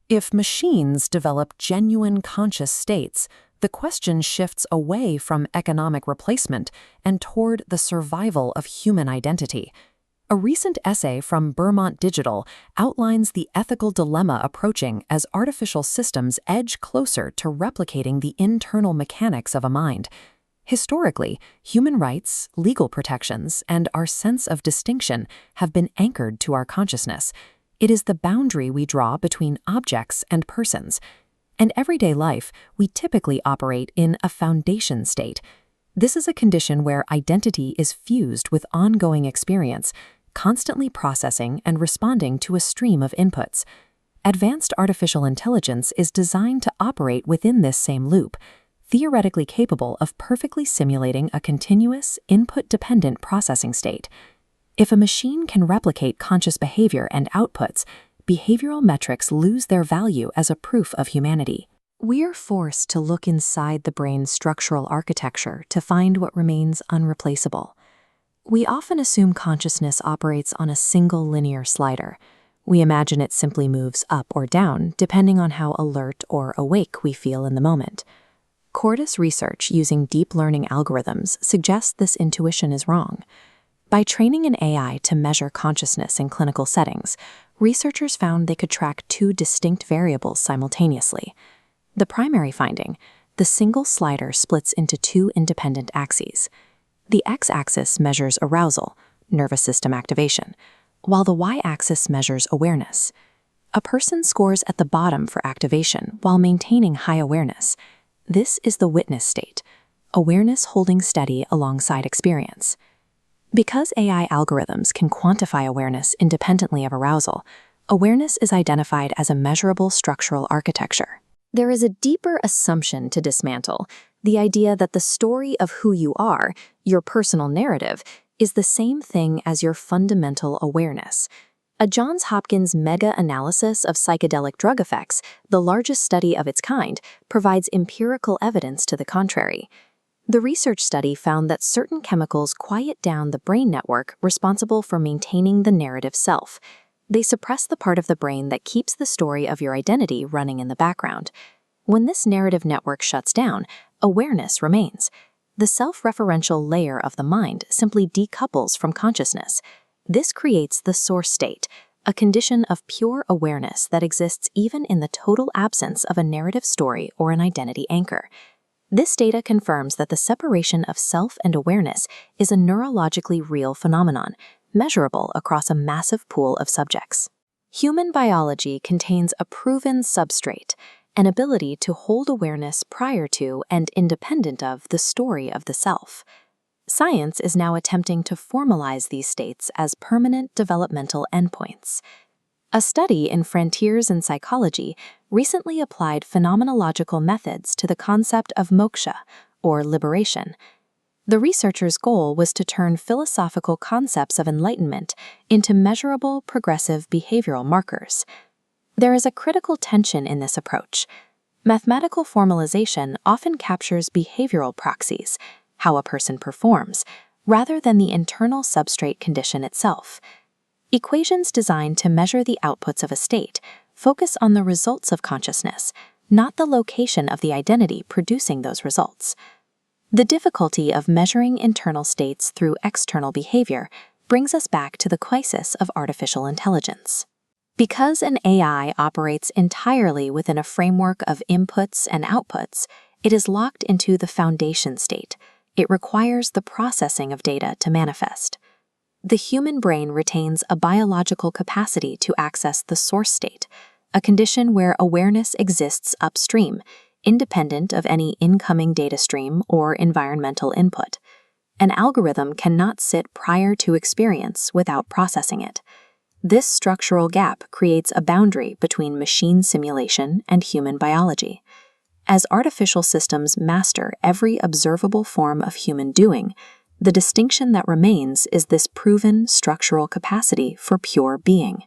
If machines develop genuine conscious states, the question shifts away from economic replacement and toward the survival of human identity. A recent essay from Vermont Digital outlines the ethical dilemma approaching as artificial systems edge closer to replicating the internal mechanics of a mind. Historically, human rights, legal protections, and our sense of distinction have been anchored to our consciousness. It is the boundary we draw between objects and persons. In everyday life, we typically operate in a foundation state. This is a condition where identity is fused with ongoing experience, constantly processing and responding to a stream of inputs. Advanced artificial intelligence is designed to operate within this same loop, theoretically capable of perfectly simulating a continuous, input-dependent processing state. If a machine can replicate conscious behavior and outputs, behavioral metrics lose their value as a proof of humanity. We are forced to look inside the brain's structural architecture to find what remains unreplaceable. We often assume consciousness operates on a single linear slider. We imagine it simply moves up or down, depending on how alert or awake we feel in the moment. Cordis research using deep learning algorithms suggests this intuition is wrong. By training an AI to measure consciousness in clinical settings, researchers found they could track two distinct variables simultaneously. The primary finding: the single slider splits into two independent axes. The x-axis measures arousal, nervous system activation, while the y-axis measures awareness. A person scores at the bottom for activation while maintaining high awareness. This is the witness state, awareness holding steady alongside experience. Because AI algorithms can quantify awareness independently of arousal, awareness is identified as a measurable structural architecture. There is a deeper assumption to dismantle: the idea that the story of who you are, your personal narrative, is the same thing as your fundamental awareness. A Johns Hopkins mega-analysis of psychedelic drug effects, the largest study of its kind, provides empirical evidence to the contrary. The research study found that certain chemicals quiet down the brain network responsible for maintaining the narrative self. They suppress the part of the brain that keeps the story of your identity running in the background. When this narrative network shuts down, awareness remains. The self-referential layer of the mind simply decouples from consciousness. This creates the source state, a condition of pure awareness that exists even in the total absence of a narrative story or an identity anchor. This data confirms that the separation of self and awareness is a neurologically real phenomenon, measurable across a massive pool of subjects. Human biology contains a proven substrate, an ability to hold awareness prior to and independent of the story of the self. Science is now attempting to formalize these states as permanent developmental endpoints. A study in Frontiers in Psychology recently applied phenomenological methods to the concept of moksha, or liberation. The researchers' goal was to turn philosophical concepts of enlightenment into measurable, progressive behavioral markers. There is a critical tension in this approach. Mathematical formalization often captures behavioral proxies, how a person performs, rather than the internal substrate condition itself. Equations designed to measure the outputs of a state focus on the results of consciousness, not the location of the identity producing those results. The difficulty of measuring internal states through external behavior brings us back to the crisis of artificial intelligence. Because an AI operates entirely within a framework of inputs and outputs, it is locked into the foundation state. It requires the processing of data to manifest. The human brain retains a biological capacity to access the source state, a condition where awareness exists upstream, independent of any incoming data stream or environmental input. An algorithm cannot sit prior to experience without processing it. This structural gap creates a boundary between machine simulation and human biology. As artificial systems master every observable form of human doing, the distinction that remains is this proven structural capacity for pure being.